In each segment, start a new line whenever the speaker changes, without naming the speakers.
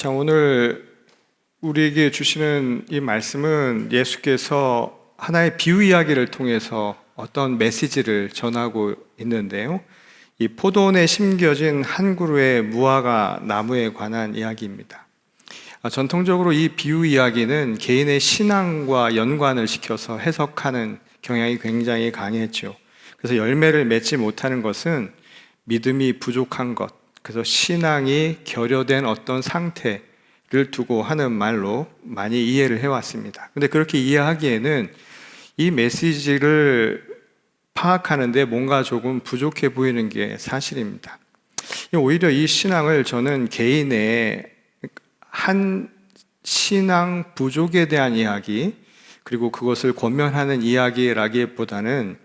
자, 오늘 우리에게 주시는 이 말씀은 예수께서 하나의 비유 이야기를 통해서 어떤 메시지를 전하고 있는데요. 이 포도원에 심겨진 한 그루의 무화과 나무에 관한 이야기입니다. 전통적으로 이 비유 이야기는 개인의 신앙과 연관을 시켜서 해석하는 경향이 굉장히 강했죠. 그래서 열매를 맺지 못하는 것은 믿음이 부족한 것, 그래서 신앙이 결여된 어떤 상태를 두고 하는 말로 많이 이해를 해왔습니다. 근데 그렇게 이해하기에는 이 메시지를 파악하는데 뭔가 조금 부족해 보이는 게 사실입니다. 오히려 이 신앙을 저는 개인의 한 신앙 부족에 대한 이야기, 그리고 그것을 권면하는 이야기라기보다는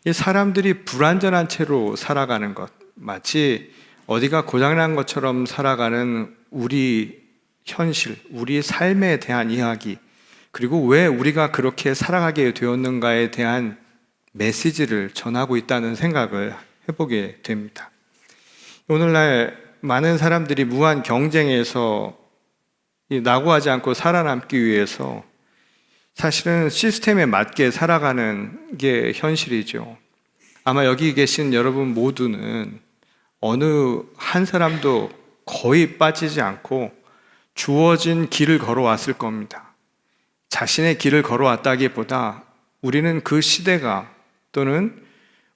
이 사람들이 불완전한 채로 살아가는 것, 마치 어디가 고장난 것처럼 살아가는 우리 현실, 우리 삶에 대한 이야기, 그리고 왜 우리가 그렇게 살아가게 되었는가에 대한 메시지를 전하고 있다는 생각을 해보게 됩니다. 오늘날 많은 사람들이 무한 경쟁에서 낙오하지 않고 살아남기 위해서 사실은 시스템에 맞게 살아가는 게 현실이죠. 아마 여기 계신 여러분 모두는 어느 한 사람도 거의 빠지지 않고 주어진 길을 걸어왔을 겁니다. 자신의 길을 걸어왔다기보다 우리는 그 시대가 또는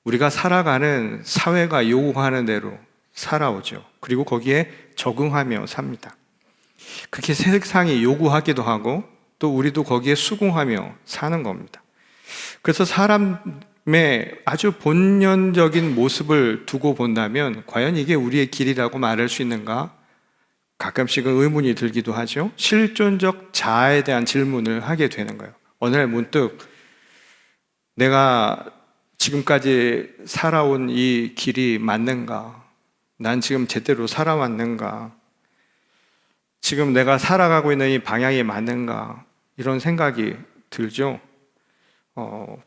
우리가 살아가는 사회가 요구하는 대로 살아오죠. 그리고 거기에 적응하며 삽니다. 그렇게 세상이 요구하기도 하고 또 우리도 거기에 수긍하며 사는 겁니다. 그래서 사람의 아주 본연적인 모습을 두고 본다면 과연 이게 우리의 길이라고 말할 수 있는가? 가끔씩은 의문이 들기도 하죠. 실존적 자아에 대한 질문을 하게 되는 거예요. 어느 날 문득 내가 지금까지 살아온 이 길이 맞는가? 난 지금 제대로 살아왔는가? 지금 내가 살아가고 있는 이 방향이 맞는가? 이런 생각이 들죠.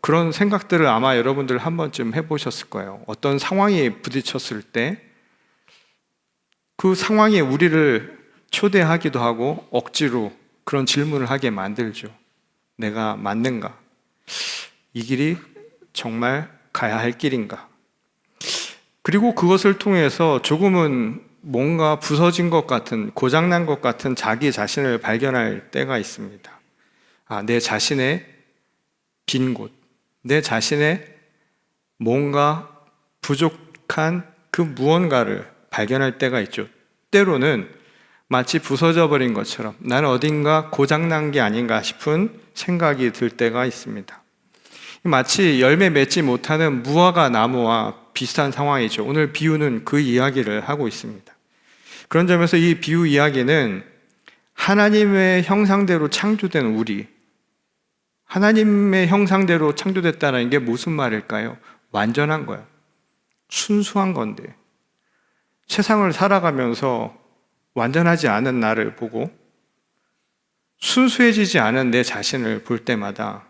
그런 생각들을 아마 여러분들 한 번쯤 해보셨을 거예요. 어떤 상황에 부딪혔을 때 그 상황이 우리를 초대하기도 하고 억지로 그런 질문을 하게 만들죠. 내가 맞는가? 이 길이 정말 가야 할 길인가? 그리고 그것을 통해서 조금은 뭔가 부서진 것 같은, 고장난 것 같은 자기 자신을 발견할 때가 있습니다. 내 자신의 빈 곳, 내 자신의 뭔가 부족한 그 무언가를 발견할 때가 있죠. 때로는 마치 부서져 버린 것처럼 나는 어딘가 고장난 게 아닌가 싶은 생각이 들 때가 있습니다. 마치 열매 맺지 못하는 무화과 나무와 비슷한 상황이죠. 오늘 비유는 그 이야기를 하고 있습니다. 그런 점에서 이 비유 이야기는 하나님의 형상대로 창조된 우리, 하나님의 형상대로 창조됐다는 게 무슨 말일까요? 완전한 거예요. 순수한 건데 세상을 살아가면서 완전하지 않은 나를 보고 순수해지지 않은 내 자신을 볼 때마다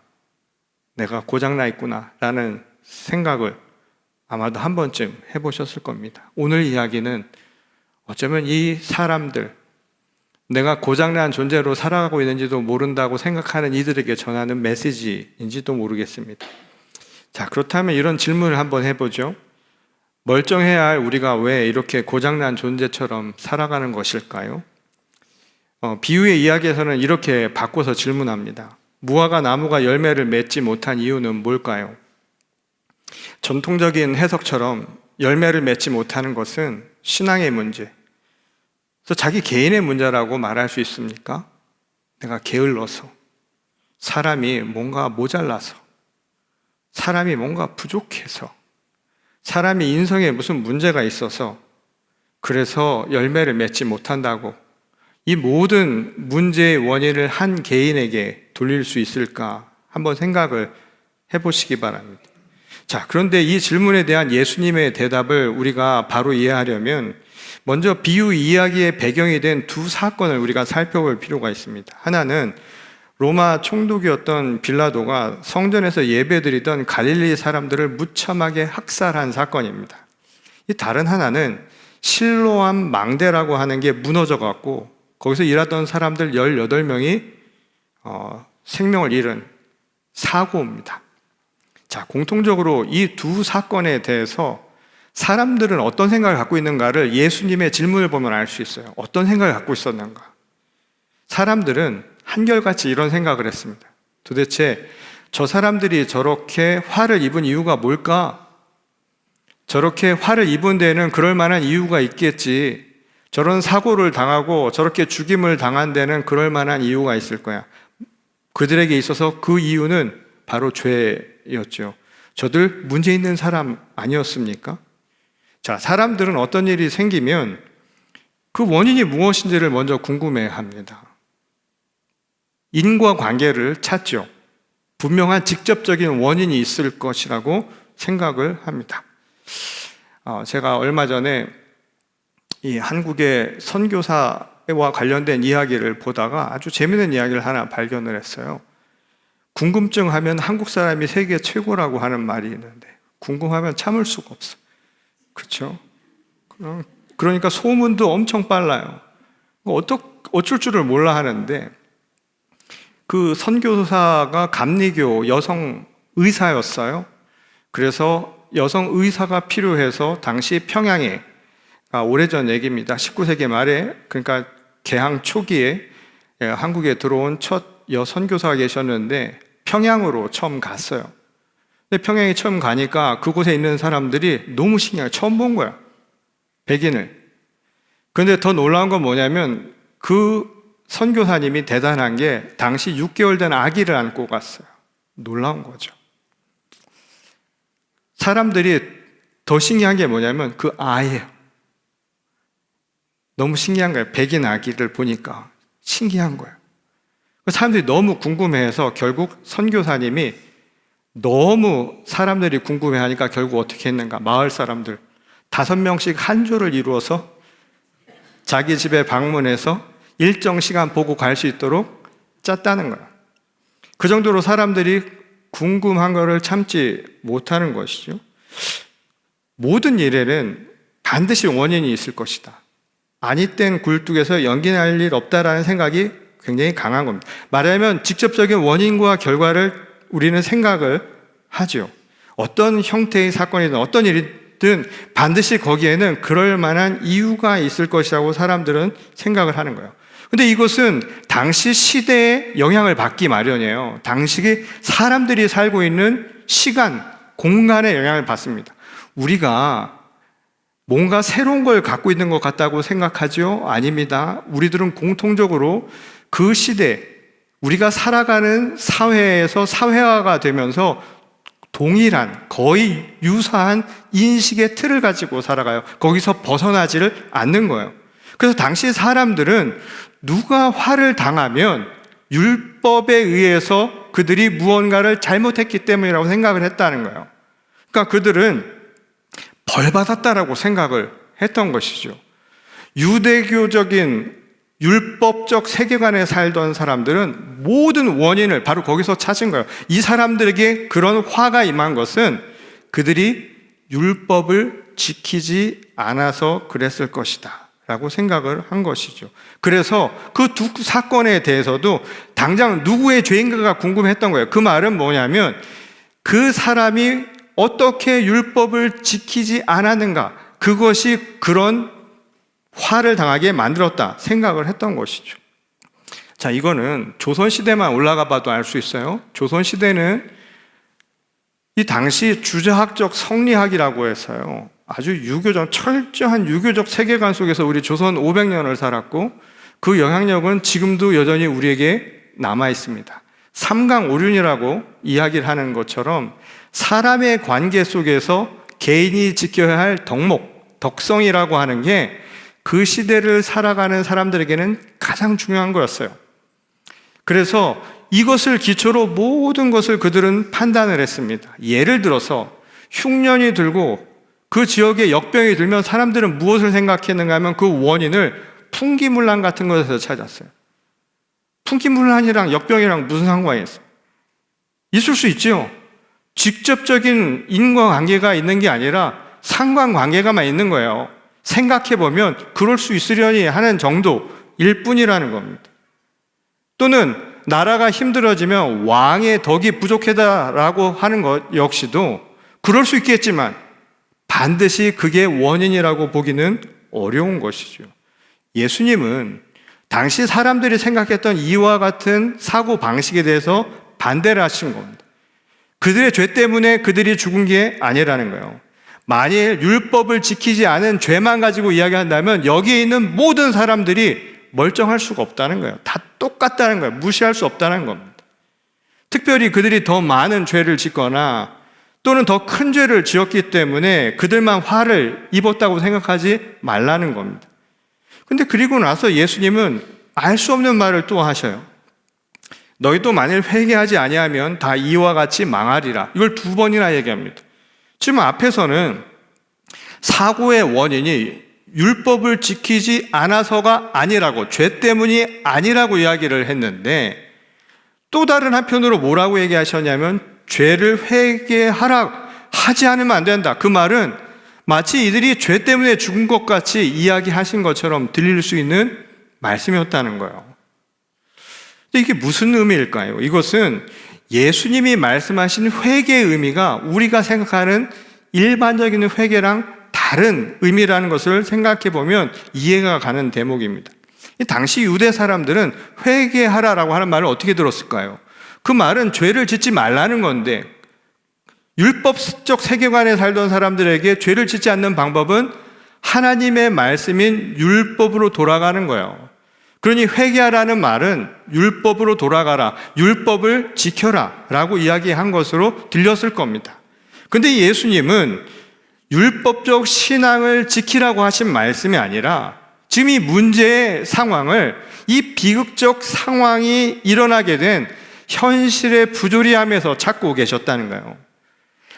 내가 고장나 있구나 라는 생각을 아마도 한 번쯤 해보셨을 겁니다. 오늘 이야기는 어쩌면 이 사람들, 내가 고장난 존재로 살아가고 있는지도 모른다고 생각하는 이들에게 전하는 메시지인지도 모르겠습니다. 자, 그렇다면 이런 질문을 한번 해보죠. 멀쩡해야 할 우리가 왜 이렇게 고장난 존재처럼 살아가는 것일까요? 비유의 이야기에서는 이렇게 바꿔서 질문합니다. 무화과 나무가 열매를 맺지 못한 이유는 뭘까요? 전통적인 해석처럼 열매를 맺지 못하는 것은 신앙의 문제, 그래서 자기 개인의 문제라고 말할 수 있습니까? 내가 게을러서, 사람이 뭔가 모자라서, 사람이 뭔가 부족해서, 사람이 인성에 무슨 문제가 있어서 그래서 열매를 맺지 못한다고 이 모든 문제의 원인을 한 개인에게 돌릴 수 있을까 한번 생각을 해보시기 바랍니다. 자, 그런데 이 질문에 대한 예수님의 대답을 우리가 바로 이해하려면 먼저 비유 이야기의 배경이 된 두 사건을 우리가 살펴볼 필요가 있습니다. 하나는 로마 총독이었던 빌라도가 성전에서 예배드리던 갈릴리 사람들을 무참하게 학살한 사건입니다. 이 다른 하나는 실로암 망대라고 하는 게 무너져 갖고 거기서 일하던 사람들 18명이 생명을 잃은 사고입니다. 자, 공통적으로 이 두 사건에 대해서 사람들은 어떤 생각을 갖고 있는가를 예수님의 질문을 보면 알 수 있어요. 어떤 생각을 갖고 있었는가? 사람들은 한결같이 이런 생각을 했습니다. 도대체 저 사람들이 저렇게 화를 입은 이유가 뭘까? 저렇게 화를 입은 데는 그럴 만한 이유가 있겠지. 저런 사고를 당하고 저렇게 죽임을 당한 데는 그럴 만한 이유가 있을 거야. 그들에게 있어서 그 이유는 바로 죄였죠. 저들 문제 있는 사람 아니었습니까? 자, 사람들은 어떤 일이 생기면 그 원인이 무엇인지를 먼저 궁금해합니다. 인과관계를 찾죠. 분명한 직접적인 원인이 있을 것이라고 생각을 합니다. 제가 얼마 전에 이 한국의 선교사와 관련된 이야기를 보다가 아주 재미있는 이야기를 하나 발견을 했어요. 궁금증 하면 한국 사람이 세계 최고라고 하는 말이 있는데 궁금하면 참을 수가 없어. 그렇죠? 그러니까 소문도 엄청 빨라요. 어쩔 줄을 몰라 하는데 그 선교사가 감리교 여성 의사였어요. 그래서 여성 의사가 필요해서 당시 평양에, 오래전 얘기입니다. 19세기 말에, 그러니까 개항 초기에 한국에 들어온 첫 여선교사가 계셨는데 평양으로 처음 갔어요. 근데 평양에 처음 가니까 그곳에 있는 사람들이 너무 신기해요. 처음 본 거야, 백인을. 그런데 더 놀라운 건 뭐냐면 그 선교사님이 대단한 게 당시 6개월 된 아기를 안고 갔어요. 놀라운 거죠. 사람들이 더 신기한 게 뭐냐면 그 아이예요. 너무 신기한 거예요. 백인 아기를 보니까 신기한 거예요. 사람들이 너무 궁금해해서 결국 선교사님이 너무 사람들이 궁금해하니까 결국 어떻게 했는가? 마을 사람들 5명씩 한 조를 이루어서 자기 집에 방문해서 일정 시간 보고 갈 수 있도록 짰다는 거예요. 그 정도로 사람들이 궁금한 거를 참지 못하는 것이죠. 모든 일에는 반드시 원인이 있을 것이다. 아니 땐 굴뚝에서 연기 날 일 없다라는 생각이 굉장히 강한 겁니다. 말하자면 직접적인 원인과 결과를 우리는 생각을 하죠. 어떤 형태의 사건이든 어떤 일이든 반드시 거기에는 그럴 만한 이유가 있을 것이라고 사람들은 생각을 하는 거예요. 근데 이것은 당시 시대에 영향을 받기 마련이에요. 당시 사람들이 살고 있는 시간, 공간에 영향을 받습니다. 우리가 뭔가 새로운 걸 갖고 있는 것 같다고 생각하죠? 아닙니다. 우리들은 공통적으로 그 시대, 우리가 살아가는 사회에서 사회화가 되면서 동일한, 거의 유사한 인식의 틀을 가지고 살아가요. 거기서 벗어나지를 않는 거예요. 그래서 당시 사람들은 누가 화를 당하면 율법에 의해서 그들이 무언가를 잘못했기 때문이라고 생각을 했다는 거예요. 그러니까 그들은 벌받았다라고 생각을 했던 것이죠. 유대교적인 율법적 세계관에 살던 사람들은 모든 원인을 바로 거기서 찾은 거예요. 이 사람들에게 그런 화가 임한 것은 그들이 율법을 지키지 않아서 그랬을 것이다 라고 생각을 한 것이죠. 그래서 그 두 사건에 대해서도 당장 누구의 죄인가가 궁금했던 거예요. 그 말은 뭐냐면 그 사람이 어떻게 율법을 지키지 않았는가, 그것이 그런 화를 당하게 만들었다 생각을 했던 것이죠. 자, 이거는 조선시대만 올라가 봐도 알 수 있어요. 조선시대는 이 당시 주자학적 성리학이라고 해서요, 아주 철저한 유교적 세계관 속에서 우리 조선 500년을 살았고 그 영향력은 지금도 여전히 우리에게 남아 있습니다. 삼강오륜이라고 이야기를 하는 것처럼 사람의 관계 속에서 개인이 지켜야 할 덕목, 덕성이라고 하는 게 그 시대를 살아가는 사람들에게는 가장 중요한 거였어요. 그래서 이것을 기초로 모든 것을 그들은 판단을 했습니다. 예를 들어서 흉년이 들고 그 지역에 역병이 들면 사람들은 무엇을 생각했는가 하면 그 원인을 풍기문란 같은 것에서 찾았어요. 풍기문란이랑 역병이랑 무슨 상관이 있어요? 있을 수 있죠. 직접적인 인과관계가 있는 게 아니라 상관관계가만 있는 거예요. 생각해보면 그럴 수 있으려니 하는 정도의 일 뿐이라는 겁니다. 또는 나라가 힘들어지면 왕의 덕이 부족하다라고 하는 것 역시도 그럴 수 있겠지만 반드시 그게 원인이라고 보기는 어려운 것이죠. 예수님은 당시 사람들이 생각했던 이와 같은 사고 방식에 대해서 반대를 하신 겁니다. 그들의 죄 때문에 그들이 죽은 게 아니라는 거예요. 만일 율법을 지키지 않은 죄만 가지고 이야기한다면 여기에 있는 모든 사람들이 멀쩡할 수가 없다는 거예요. 다 똑같다는 거예요. 무시할 수 없다는 겁니다. 특별히 그들이 더 많은 죄를 짓거나 또는 더 큰 죄를 지었기 때문에 그들만 화를 입었다고 생각하지 말라는 겁니다. 근데 그리고 나서 예수님은 알 수 없는 말을 또 하셔요. 너희도 만일 회개하지 아니하면 다 이와 같이 망하리라. 이걸 2번이나 얘기합니다. 지금 앞에서는 사고의 원인이 율법을 지키지 않아서가 아니라고, 죄 때문이 아니라고 이야기를 했는데 또 다른 한편으로 뭐라고 얘기하셨냐면 죄를 회개하라, 하지 않으면 안 된다. 그 말은 마치 이들이 죄 때문에 죽은 것 같이 이야기하신 것처럼 들릴 수 있는 말씀이었다는 거예요. 근데 이게 무슨 의미일까요? 이것은 예수님이 말씀하신 회개의 의미가 우리가 생각하는 일반적인 회개랑 다른 의미라는 것을 생각해 보면 이해가 가는 대목입니다. 당시 유대 사람들은 회개하라라고 하는 말을 어떻게 들었을까요? 그 말은 죄를 짓지 말라는 건데 율법적 세계관에 살던 사람들에게 죄를 짓지 않는 방법은 하나님의 말씀인 율법으로 돌아가는 거예요. 그러니 회개하라는 말은 율법으로 돌아가라, 율법을 지켜라 라고 이야기한 것으로 들렸을 겁니다. 그런데 예수님은 율법적 신앙을 지키라고 하신 말씀이 아니라 지금 이 문제의 상황을, 이 비극적 상황이 일어나게 된 현실의 부조리함에서 찾고 계셨다는 거예요.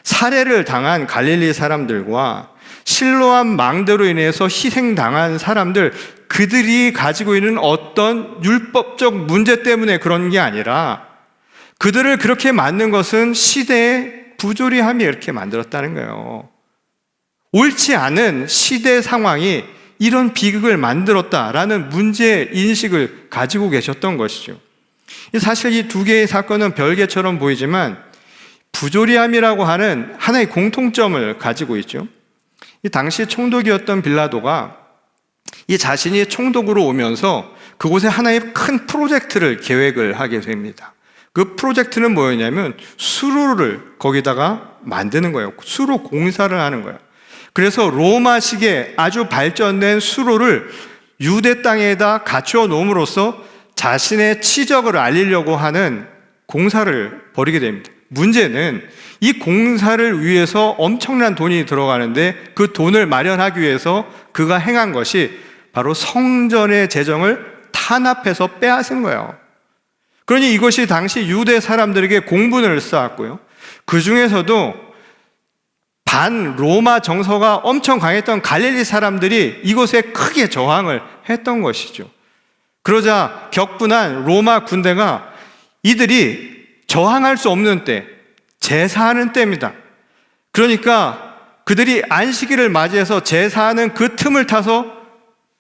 살해를 당한 갈릴리 사람들과 실로암 망대로 인해서 희생당한 사람들, 그들이 가지고 있는 어떤 율법적 문제 때문에 그런 게 아니라 그들을 그렇게 만든 것은 시대의 부조리함이 이렇게 만들었다는 거예요. 옳지 않은 시대 상황이 이런 비극을 만들었다라는 문제 인식을 가지고 계셨던 것이죠. 사실 이 2개의 사건은 별개처럼 보이지만 부조리함이라고 하는 하나의 공통점을 가지고 있죠. 이 당시 총독이었던 빌라도가 이 자신이 총독으로 오면서 그곳에 하나의 큰 프로젝트를 계획을 하게 됩니다. 그 프로젝트는 뭐였냐면 수로를 거기다가 만드는 거예요. 수로 공사를 하는 거예요. 그래서 로마식의 아주 발전된 수로를 유대 땅에다 갖추어 놓음으로써 자신의 치적을 알리려고 하는 공사를 벌이게 됩니다. 문제는 이 공사를 위해서 엄청난 돈이 들어가는데 그 돈을 마련하기 위해서 그가 행한 것이 바로 성전의 재정을 탄압해서 빼앗은 거예요. 그러니 이것이 당시 유대 사람들에게 공분을 쌓았고요. 그 중에서도 반 로마 정서가 엄청 강했던 갈릴리 사람들이 이곳에 크게 저항을 했던 것이죠. 그러자 격분한 로마 군대가 이들이 저항할 수 없는 때, 제사하는 때입니다. 그러니까 그들이 안식일을 맞이해서 제사하는 그 틈을 타서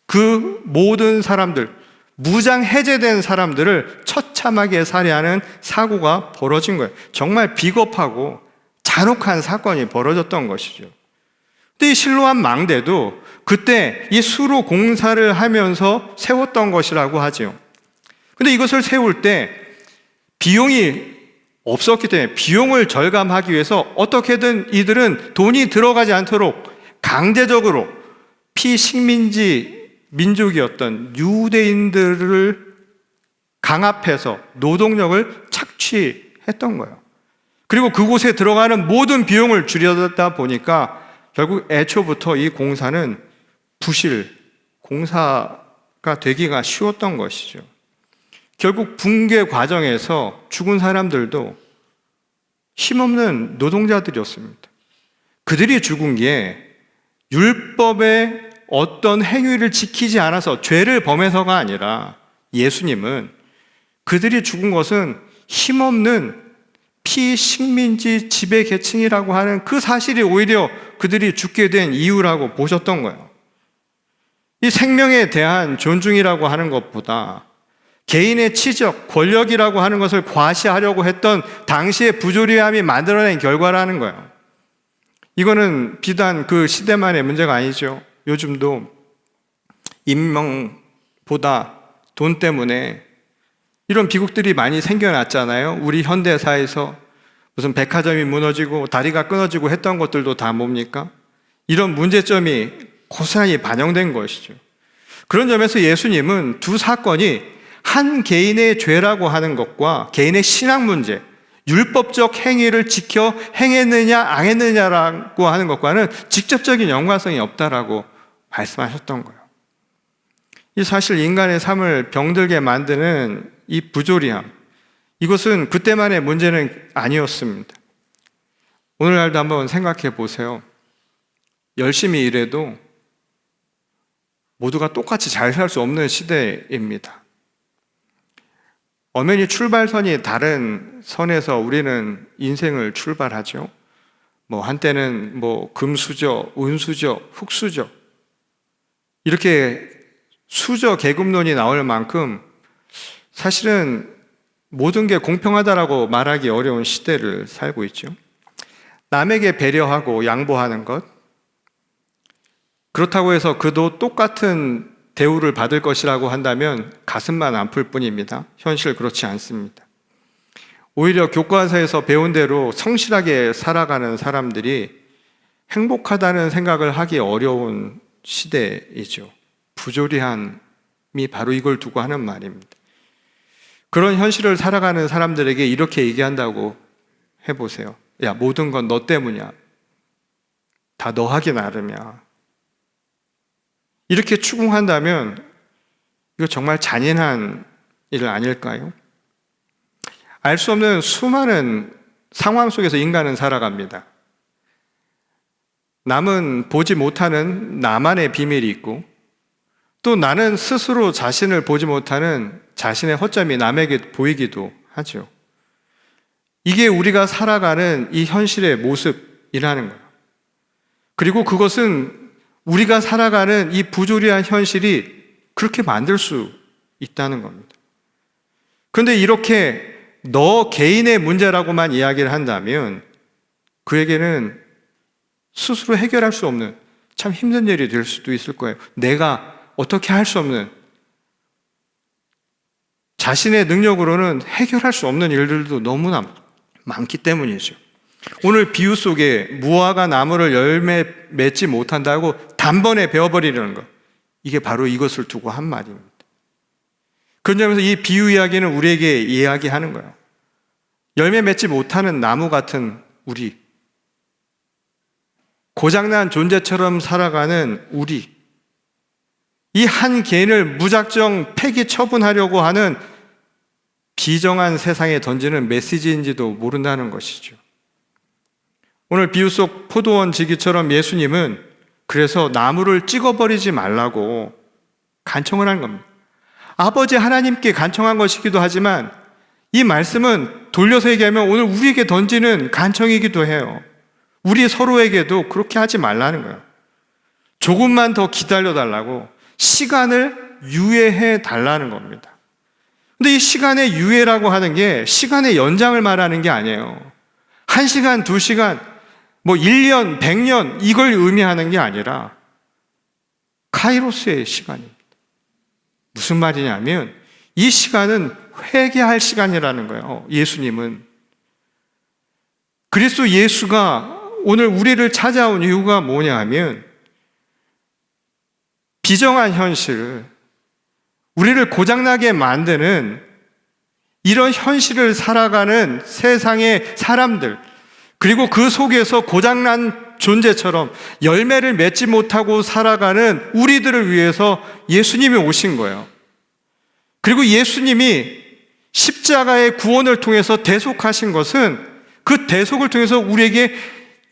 그 모든 사람들, 무장 해제된 사람들을 처참하게 살해하는 사고가 벌어진 거예요. 정말 비겁하고 잔혹한 사건이 벌어졌던 것이죠. 근데 이 실로암 망대도 그때 이 수로 공사를 하면서 세웠던 것이라고 하죠. 근데 이것을 세울 때 비용이 없었기 때문에 비용을 절감하기 위해서 어떻게든 이들은 돈이 들어가지 않도록 강제적으로 피식민지 민족이었던 유대인들을 강압해서 노동력을 착취했던 거예요. 그리고 그곳에 들어가는 모든 비용을 줄여다 보니까 결국 애초부터 이 공사는 부실, 공사가 되기가 쉬웠던 것이죠. 결국 붕괴 과정에서 죽은 사람들도 힘없는 노동자들이었습니다. 그들이 죽은 게 율법의 어떤 행위를 지키지 않아서 죄를 범해서가 아니라 예수님은 그들이 죽은 것은 힘없는 피식민지 지배 계층이라고 하는 그 사실이 오히려 그들이 죽게 된 이유라고 보셨던 거예요. 이 생명에 대한 존중이라고 하는 것보다 개인의 치적, 권력이라고 하는 것을 과시하려고 했던 당시의 부조리함이 만들어낸 결과라는 거예요. 이거는 비단 그 시대만의 문제가 아니죠. 요즘도 인명보다 돈 때문에 이런 비극들이 많이 생겨났잖아요. 우리 현대사에서 무슨 백화점이 무너지고 다리가 끊어지고 했던 것들도 다 뭡니까? 이런 문제점이 고스란히 반영된 것이죠. 그런 점에서 예수님은 두 사건이 한 개인의 죄라고 하는 것과 개인의 신앙 문제, 율법적 행위를 지켜 행했느냐 안 했느냐라고 하는 것과는 직접적인 연관성이 없다라고 말씀하셨던 거예요. 이 사실 인간의 삶을 병들게 만드는 이 부조리함, 이것은 그때만의 문제는 아니었습니다. 오늘날도 한번 생각해 보세요. 열심히 일해도 모두가 똑같이 잘 살 수 없는 시대입니다. 엄연히 출발선이 다른 선에서 우리는 인생을 출발하죠. 한때는 금수저, 은수저, 흙수저, 이렇게 수저 계급론이 나올 만큼 사실은 모든 게 공평하다라고 말하기 어려운 시대를 살고 있죠. 남에게 배려하고 양보하는 것, 그렇다고 해서 그도 똑같은 대우를 받을 것이라고 한다면 가슴만 아플 뿐입니다. 현실 그렇지 않습니다. 오히려 교과서에서 배운 대로 성실하게 살아가는 사람들이 행복하다는 생각을 하기 어려운 시대이죠. 부조리함이 바로 이걸 두고 하는 말입니다. 그런 현실을 살아가는 사람들에게 이렇게 얘기한다고 해보세요. 야, 모든 건 너 때문이야. 다 너 하기 나름이야. 이렇게 추궁한다면 이거 정말 잔인한 일 아닐까요? 알 수 없는 수많은 상황 속에서 인간은 살아갑니다. 남은 보지 못하는 나만의 비밀이 있고, 또 나는 스스로 자신을 보지 못하는 자신의 허점이 남에게 보이기도 하죠. 이게 우리가 살아가는 이 현실의 모습이라는 거예요. 그리고 그것은 우리가 살아가는 이 부조리한 현실이 그렇게 만들 수 있다는 겁니다. 그런데 이렇게 너 개인의 문제라고만 이야기를 한다면 그에게는 스스로 해결할 수 없는 참 힘든 일이 될 수도 있을 거예요. 내가 어떻게 할 수 없는, 자신의 능력으로는 해결할 수 없는 일들도 너무나 많기 때문이죠. 오늘 비유 속에 무화과 나무를 열매 맺지 못한다고 단번에 베어버리려는 것, 이게 바로 이것을 두고 한 말입니다. 그런 점에서 이 비유 이야기는 우리에게 이야기하는 거예요. 열매 맺지 못하는 나무 같은 우리, 고장난 존재처럼 살아가는 우리, 이 한 개인을 무작정 폐기 처분하려고 하는 비정한 세상에 던지는 메시지인지도 모른다는 것이죠. 오늘 비유 속 포도원 지기처럼 예수님은 그래서 나무를 찍어버리지 말라고 간청을 한 겁니다. 아버지 하나님께 간청한 것이기도 하지만 이 말씀은 돌려서 얘기하면 오늘 우리에게 던지는 간청이기도 해요. 우리 서로에게도 그렇게 하지 말라는 거예요. 조금만 더 기다려달라고, 시간을 유예해 달라는 겁니다. 근데 이 시간의 유예라고 하는 게 시간의 연장을 말하는 게 아니에요. 1시간, 2시간, 1년, 100년 이걸 의미하는 게 아니라 카이로스의 시간입니다. 무슨 말이냐면 이 시간은 회개할 시간이라는 거예요. 예수님은. 그리스도 예수가 오늘 우리를 찾아온 이유가 뭐냐 하면 비정한 현실, 우리를 고장나게 만드는 이런 현실을 살아가는 세상의 사람들, 그리고 그 속에서 고장난 존재처럼 열매를 맺지 못하고 살아가는 우리들을 위해서 예수님이 오신 거예요. 그리고 예수님이 십자가의 구원을 통해서 대속하신 것은 그 대속을 통해서 우리에게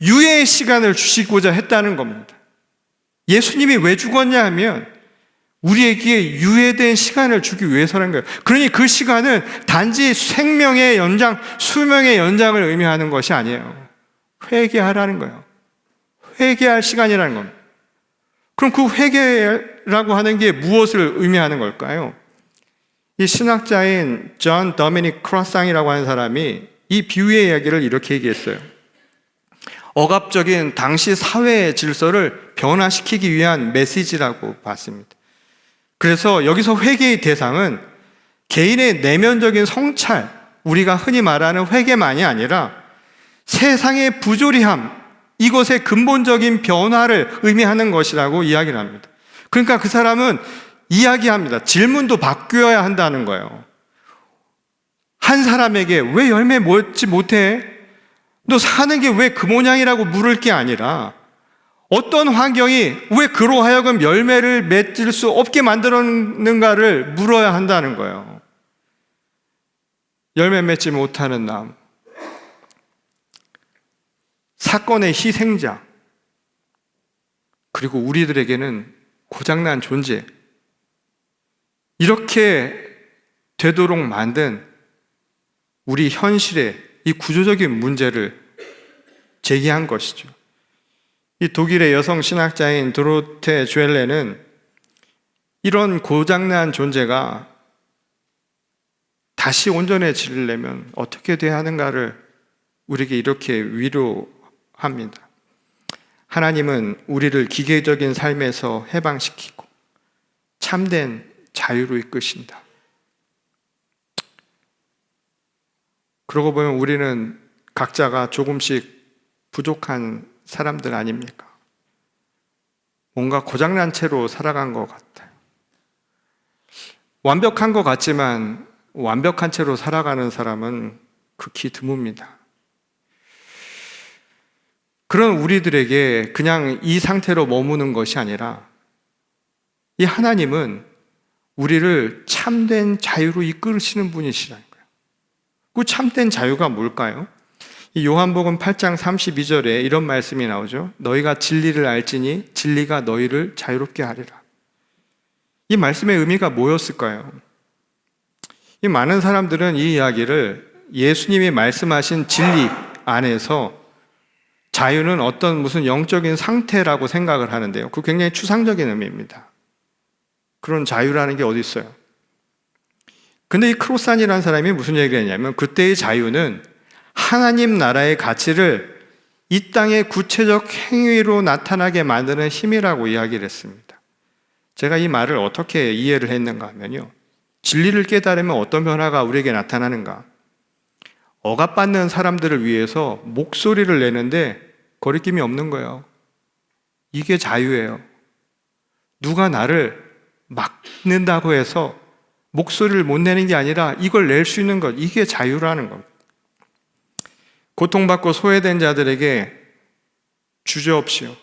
유예의 시간을 주시고자 했다는 겁니다. 예수님이 왜 죽었냐 하면 우리에게 유예된 시간을 주기 위해서라는 거예요. 그러니 그 시간은 단지 생명의 연장, 수명의 연장을 의미하는 것이 아니에요. 회개하라는 거예요. 회개할 시간이라는 겁니다. 그럼 그 회개의 회개라고 하는 게 무엇을 의미하는 걸까요? 이 신학자인 존 더미닉 크로상이라고 하는 사람이 이 비유의 이야기를 이렇게 얘기했어요. 억압적인 당시 사회의 질서를 변화시키기 위한 메시지라고 봤습니다. 그래서 여기서 회개의 대상은 개인의 내면적인 성찰, 우리가 흔히 말하는 회개만이 아니라 세상의 부조리함, 이것의 근본적인 변화를 의미하는 것이라고 이야기를 합니다. 그러니까 그 사람은 이야기합니다. 질문도 바뀌어야 한다는 거예요. 한 사람에게 왜 열매 맺지 못해? 너 사는 게 왜 그 모양이라고 물을 게 아니라 어떤 환경이 왜 그로 하여금 열매를 맺을 수 없게 만들었는가를 물어야 한다는 거예요. 열매 맺지 못하는 나무, 사건의 희생자, 그리고 우리들에게는 고장난 존재, 이렇게 되도록 만든 우리 현실의 이 구조적인 문제를 제기한 것이죠. 이 독일의 여성 신학자인 도로테 주엘레는 이런 고장난 존재가 다시 온전해지려면 어떻게 돼야 하는가를 우리에게 이렇게 위로합니다. 하나님은 우리를 기계적인 삶에서 해방시키고 참된 자유로 이끄신다. 그러고 보면 우리는 각자가 조금씩 부족한 사람들 아닙니까? 뭔가 고장난 채로 살아간 것 같아요. 완벽한 것 같지만 완벽한 채로 살아가는 사람은 극히 드뭅니다. 그런 우리들에게 그냥 이 상태로 머무는 것이 아니라 이 하나님은 우리를 참된 자유로 이끌으시는 분이시라는 거예요. 그 참된 자유가 뭘까요? 이 요한복음 8장 32절에 이런 말씀이 나오죠. 너희가 진리를 알지니 진리가 너희를 자유롭게 하리라. 이 말씀의 의미가 뭐였을까요? 이 많은 사람들은 이 이야기를 예수님이 말씀하신 진리 안에서 자유는 어떤 무슨 영적인 상태라고 생각을 하는데요. 그거 굉장히 추상적인 의미입니다. 그런 자유라는 게 어디 있어요? 근데 이 크로산이라는 사람이 무슨 얘기를 했냐면 그때의 자유는 하나님 나라의 가치를 이 땅의 구체적 행위로 나타나게 만드는 힘이라고 이야기를 했습니다. 제가 이 말을 어떻게 이해를 했는가 하면요. 진리를 깨달으면 어떤 변화가 우리에게 나타나는가? 억압받는 사람들을 위해서 목소리를 내는데 거리낌이 없는 거예요. 이게 자유예요. 누가 나를 막는다고 해서 목소리를 못 내는 게 아니라 이걸 낼 수 있는 것, 이게 자유라는 겁니다. 고통받고 소외된 자들에게 주저없이요.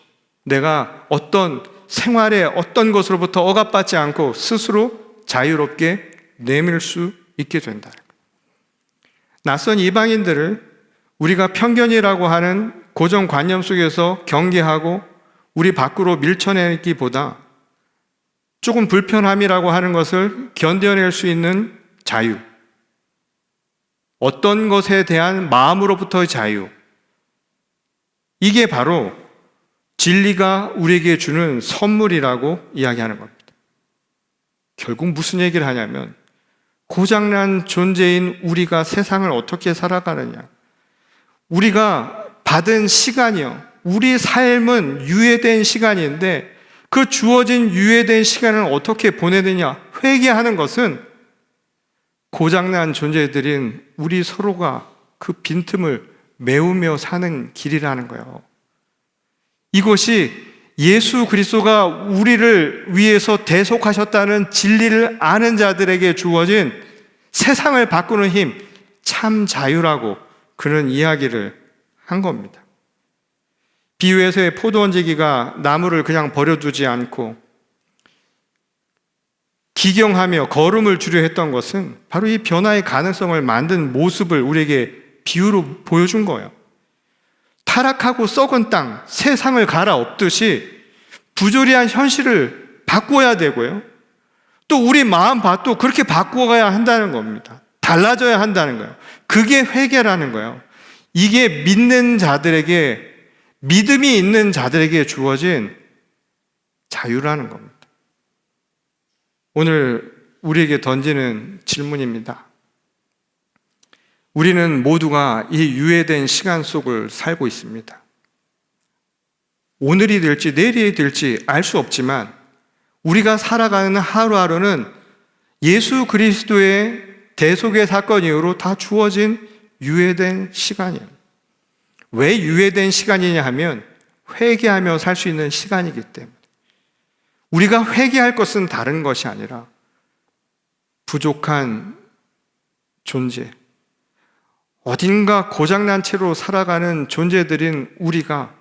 내가 어떤 생활의 어떤 것으로부터 억압받지 않고 스스로 자유롭게 내밀 수 있게 된다. 낯선 이방인들을 우리가 편견이라고 하는 고정관념 속에서 경계하고 우리 밖으로 밀쳐내기보다 조금 불편함이라고 하는 것을 견뎌낼 수 있는 자유, 어떤 것에 대한 마음으로부터의 자유, 이게 바로 진리가 우리에게 주는 선물이라고 이야기하는 겁니다. 결국 무슨 얘기를 하냐면 고장난 존재인 우리가 세상을 어떻게 살아가느냐, 우리가 받은 시간이요, 우리 삶은 유예된 시간인데 그 주어진 유예된 시간을 어떻게 보내느냐, 회개하는 것은 고장난 존재들인 우리 서로가 그 빈틈을 메우며 사는 길이라는 거예요. 이것이 예수 그리스도가 우리를 위해서 대속하셨다는 진리를 아는 자들에게 주어진 세상을 바꾸는 힘, 참 자유라고 그런 이야기를 한 겁니다. 비유에서의 포도 얹기가 나무를 그냥 버려두지 않고 기경하며 걸음을 주려 했던 것은 바로 이 변화의 가능성을 만든 모습을 우리에게 비유로 보여준 거예요. 타락하고 썩은 땅, 세상을 갈아엎듯이 부조리한 현실을 바꿔야 되고요. 또 우리 마음밭도 그렇게 바꿔가야 한다는 겁니다. 달라져야 한다는 거예요. 그게 회개라는 거예요. 이게 믿는 자들에게, 믿음이 있는 자들에게 주어진 자유라는 겁니다. 오늘 우리에게 던지는 질문입니다. 우리는 모두가 이 유예된 시간 속을 살고 있습니다. 오늘이 될지 내일이 될지 알 수 없지만 우리가 살아가는 하루하루는 예수 그리스도의 대속의 사건 이후로 다 주어진 유예된 시간이에요. 왜 유예된 시간이냐 하면 회개하며 살 수 있는 시간이기 때문에. 우리가 회개할 것은 다른 것이 아니라 부족한 존재, 어딘가 고장난 채로 살아가는 존재들인 우리가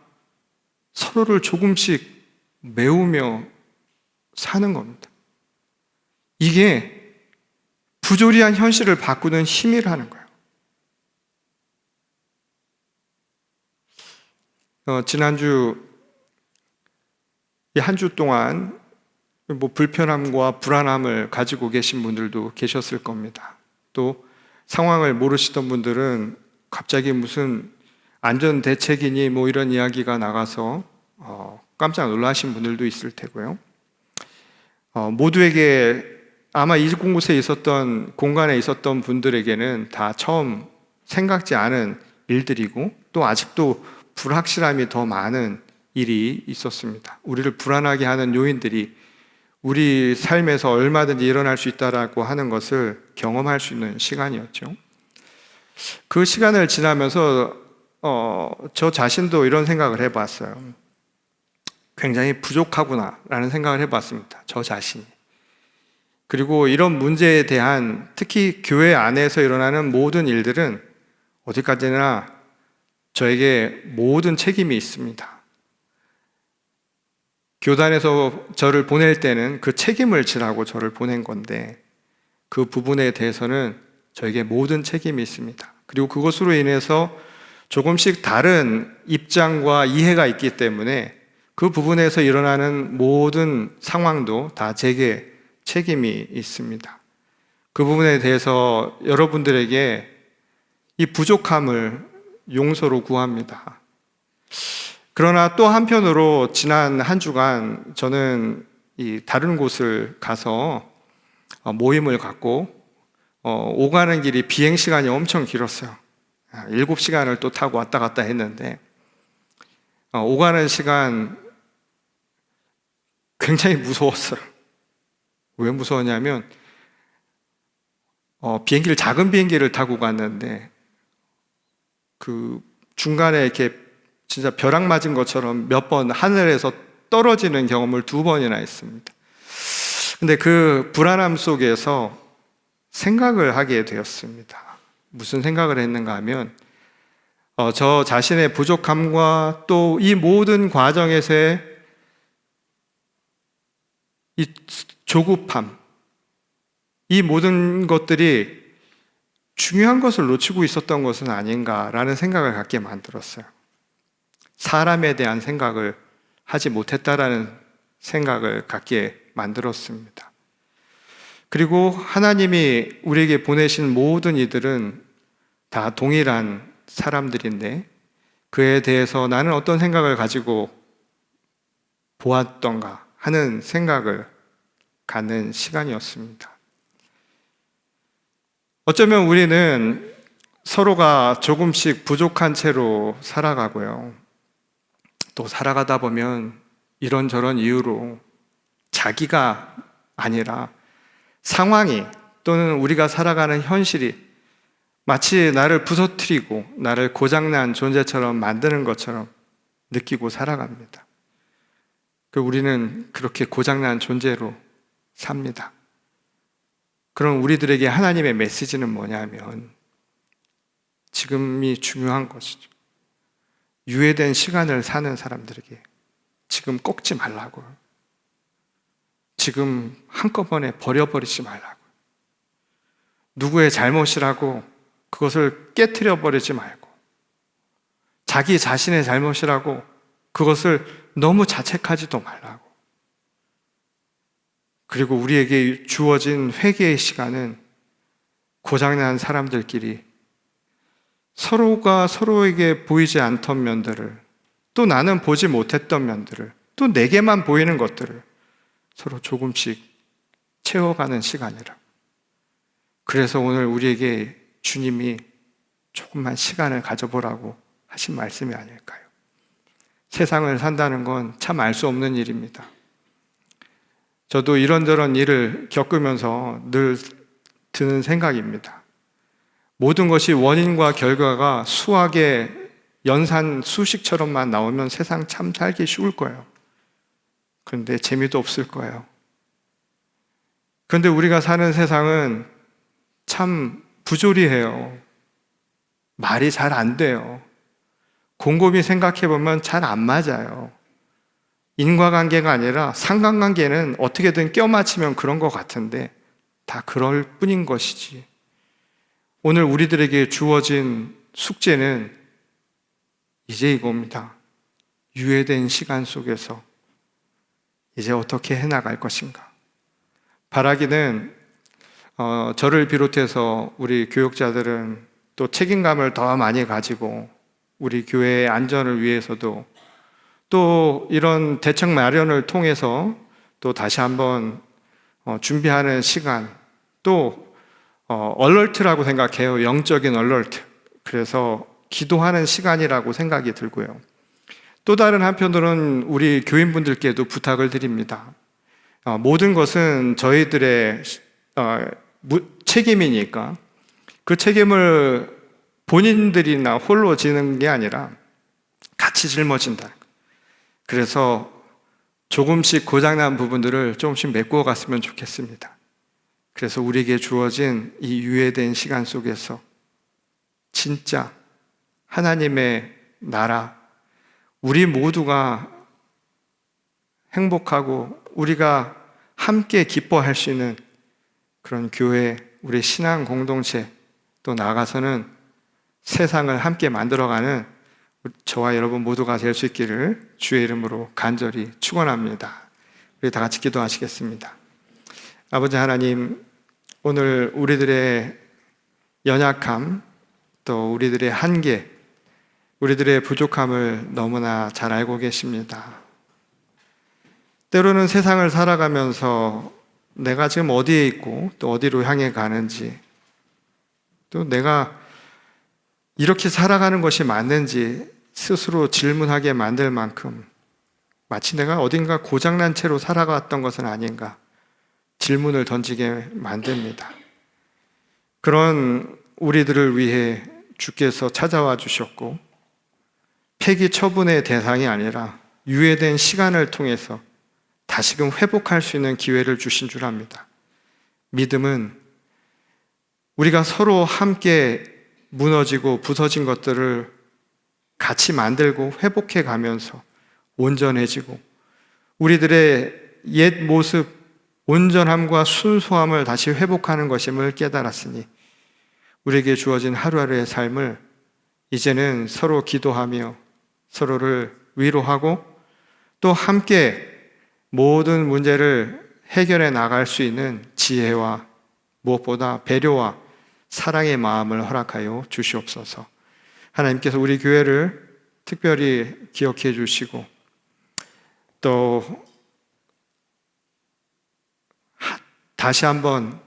서로를 조금씩 메우며 사는 겁니다. 이게 부조리한 현실을 바꾸는 힘이라는 거예요. 지난주 한 주 동안 불편함과 불안함을 가지고 계신 분들도 계셨을 겁니다. 또 상황을 모르시던 분들은 갑자기 무슨 안전대책이니 이런 이야기가 나가서 깜짝 놀라신 분들도 있을 테고요. 모두에게 아마 이곳에 있었던 공간에 있었던 분들에게는 다 처음 생각지 않은 일들이고 또 아직도 불확실함이 더 많은 일이 있었습니다. 우리를 불안하게 하는 요인들이 우리 삶에서 얼마든지 일어날 수 있다라고 하는 것을 경험할 수 있는 시간이었죠. 그 시간을 지나면서 저 자신도 이런 생각을 해봤어요. 굉장히 부족하구나라는 생각을 해봤습니다. 저 자신이. 그리고 이런 문제에 대한 특히 교회 안에서 일어나는 모든 일들은 어디까지나 저에게 모든 책임이 있습니다. 교단에서 저를 보낼 때는 그 책임을 지라고 저를 보낸 건데 그 부분에 대해서는 저에게 모든 책임이 있습니다. 그리고 그것으로 인해서 조금씩 다른 입장과 이해가 있기 때문에 그 부분에서 일어나는 모든 상황도 다 제게 책임이 있습니다. 그 부분에 대해서 여러분들에게 이 부족함을 용서로 구합니다. 그러나 또 한편으로 지난 한 주간 저는 이 다른 곳을 가서 모임을 갖고 오가는 길이 비행 시간이 엄청 길었어요. 7시간을 또 타고 왔다 갔다 했는데 오가는 시간 굉장히 무서웠어요. 왜 무서웠냐면 비행기를 작은 비행기를 타고 갔는데 그 중간에 이렇게 진짜 벼락 맞은 것처럼 몇 번 하늘에서 떨어지는 경험을 2번이나 했습니다. 근데 그 불안함 속에서 생각을 하게 되었습니다. 무슨 생각을 했는가 하면 저 자신의 부족함과 또 이 모든 과정에서의 이 조급함, 이 모든 것들이 중요한 것을 놓치고 있었던 것은 아닌가라는 생각을 갖게 만들었어요. 사람에 대한 생각을 하지 못했다라는 생각을 갖게 만들었습니다. 그리고 하나님이 우리에게 보내신 모든 이들은 다 동일한 사람들인데 그에 대해서 나는 어떤 생각을 가지고 보았던가 하는 생각을 갖는 시간이었습니다. 어쩌면 우리는 서로가 조금씩 부족한 채로 살아가고요. 또 살아가다 보면 이런저런 이유로 자기가 아니라 상황이 또는 우리가 살아가는 현실이 마치 나를 부서뜨리고 나를 고장난 존재처럼 만드는 것처럼 느끼고 살아갑니다. 우리는 그렇게 고장난 존재로 삽니다. 그럼 우리들에게 하나님의 메시지는 뭐냐면 지금이 중요한 것이죠. 유예된 시간을 사는 사람들에게 지금 꺾지 말라고, 지금 한꺼번에 버려버리지 말라고, 누구의 잘못이라고 그것을 깨트려 버리지 말고, 자기 자신의 잘못이라고 그것을 너무 자책하지도 말라고. 그리고 우리에게 주어진 회개의 시간은 고장난 사람들끼리 서로가 서로에게 보이지 않던 면들을, 또 나는 보지 못했던 면들을, 또 내게만 보이는 것들을 서로 조금씩 채워가는 시간이라. 그래서 오늘 우리에게 주님이 조금만 시간을 가져보라고 하신 말씀이 아닐까요? 세상을 산다는 건 참 알 수 없는 일입니다. 저도 이런저런 일을 겪으면서 늘 드는 생각입니다. 모든 것이 원인과 결과가 수학의 연산 수식처럼만 나오면 세상 참 살기 쉬울 거예요. 그런데 재미도 없을 거예요. 그런데 우리가 사는 세상은 참 부조리해요. 말이 잘 안 돼요. 곰곰이 생각해보면 잘 안 맞아요. 인과관계가 아니라 상관관계는 어떻게든 껴맞추면 그런 것 같은데 다 그럴 뿐인 것이지. 오늘 우리들에게 주어진 숙제는 이제 이겁니다. 유예된 시간 속에서 이제 어떻게 해나갈 것인가. 바라기는 저를 비롯해서 우리 교육자들은 또 책임감을 더 많이 가지고 우리 교회의 안전을 위해서도 또 이런 대책 마련을 통해서 또 다시 한번 준비하는 시간, 또 얼럴트라고 생각해요. 영적인 얼럴트. 그래서 기도하는 시간이라고 생각이 들고요. 또 다른 한편으로는 우리 교인분들께도 부탁을 드립니다. 모든 것은 저희들의 책임이니까 그 책임을 본인들이나 홀로 지는 게 아니라 같이 짊어진다. 그래서 조금씩 고장난 부분들을 조금씩 메꾸어 갔으면 좋겠습니다. 그래서 우리에게 주어진 이 유예된 시간 속에서 진짜 하나님의 나라, 우리 모두가 행복하고 우리가 함께 기뻐할 수 있는 그런 교회, 우리 신앙 공동체, 또 나아가서는 세상을 함께 만들어가는 저와 여러분 모두가 될 수 있기를 주의 이름으로 간절히 축원합니다. 우리 다 같이 기도하시겠습니다. 아버지 하나님, 오늘 우리들의 연약함, 또 우리들의 한계, 우리들의 부족함을 너무나 잘 알고 계십니다. 때로는 세상을 살아가면서 내가 지금 어디에 있고 또 어디로 향해 가는지, 또 내가 이렇게 살아가는 것이 맞는지 스스로 질문하게 만들 만큼 마치 내가 어딘가 고장난 채로 살아갔던 것은 아닌가 질문을 던지게 만듭니다. 그런 우리들을 위해 주께서 찾아와 주셨고 폐기 처분의 대상이 아니라 유예된 시간을 통해서 다시금 회복할 수 있는 기회를 주신 줄 압니다. 믿음은 우리가 서로 함께 무너지고 부서진 것들을 같이 만들고 회복해 가면서 온전해지고 우리들의 옛 모습, 온전함과 순수함을 다시 회복하는 것임을 깨달았으니 우리에게 주어진 하루하루의 삶을 이제는 서로 기도하며 서로를 위로하고 또 함께 모든 문제를 해결해 나갈 수 있는 지혜와 무엇보다 배려와 사랑의 마음을 허락하여 주시옵소서. 하나님께서 우리 교회를 특별히 기억해 주시고 또 다시 한번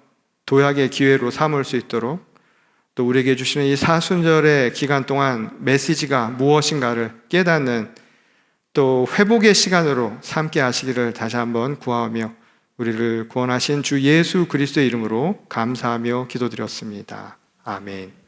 도약의 기회로 삼을 수 있도록 또 우리에게 주시는 이 사순절의 기간 동안 메시지가 무엇인가를 깨닫는 또 회복의 시간으로 삼게 하시기를 다시 한번 구하며 우리를 구원하신 주 예수 그리스도의 이름으로 감사하며 기도드렸습니다. 아멘.